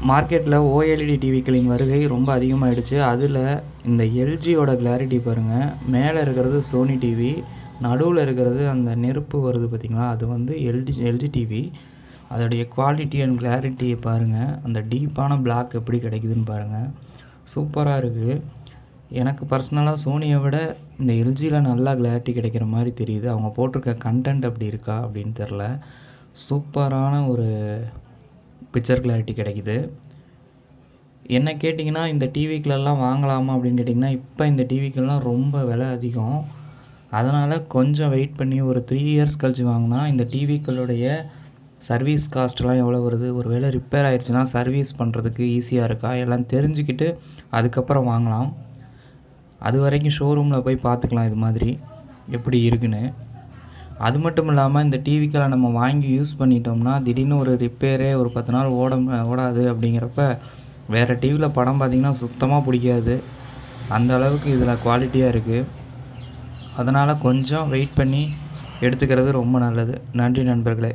மார்க்கெட்டில் ஓஎல்இடி டிவிக்களின் வருகை ரொம்ப அதிகமாகிடுச்சு. அதில் இந்த எல்ஜியோட கிளாரிட்டி பாருங்கள். மேலே இருக்கிறது சோனி டிவி, நடுவில் இருக்கிறது அந்த நெருப்பு வருது பார்த்திங்களா, அது வந்து எல்ஜி டிவி. அதோடைய குவாலிட்டி அண்ட் கிளாரிட்டியை பாருங்கள். அந்த டீப்பான பிளாக் எப்படி கிடைக்குதுன்னு பாருங்கள். சூப்பராக இருக்குது. எனக்கு பர்சனலாக சோனியை விட இந்த எல்ஜியில் நல்லா கிளாரிட்டி கிடைக்கிற மாதிரி தெரியுது. அவங்க போட்டிருக்க கண்டென்ட் அப்படி இருக்கா அப்படின்னு தெரில. சூப்பரான ஒரு பிக்சர் கிளாரிட்டி கிடைக்குது. என்ன கேட்டிங்கன்னா, இந்த டிவிக்களெல்லாம் வாங்கலாமா அப்படின்னு கேட்டிங்கன்னா, இப்போ இந்த டிவிக்கெல்லாம் ரொம்ப விலை அதிகம். அதனால் கொஞ்சம் வெயிட் பண்ணி ஒரு 3 இயர்ஸ் கழிச்சு வாங்கினா இந்த டிவிக்களுடைய சர்வீஸ் காஸ்ட்லாம் எவ்வளோ வருது, ஒரு வேளை ரிப்பேர் ஆயிடுச்சுன்னா சர்வீஸ் பண்ணுறதுக்கு ஈஸியாக இருக்கா எல்லாம் தெரிஞ்சுக்கிட்டு அதுக்கப்புறம் வாங்கலாம். அது வரைக்கும் ஷோரூமில் போய் பார்த்துக்கலாம் இது மாதிரி எப்படி இருக்குன்னு. அது மட்டும் இல்லாமல் இந்த டிவிக்களை நம்ம வாங்கி யூஸ் பண்ணிட்டோம்னா திடீர்னு ஒரு ரிப்பேரே ஒரு 10 நாள் ஓடாது அப்படிங்கிறப்ப வேறு டிவியில் படம் பார்த்திங்கன்னா சுத்தமாக பிடிக்காது. அந்த அளவுக்கு இதில் குவாலிட்டியாக இருக்குது. அதனால் கொஞ்சம் வெயிட் பண்ணி எடுத்துக்கிறது ரொம்ப நல்லது. நன்றி நண்பர்களே.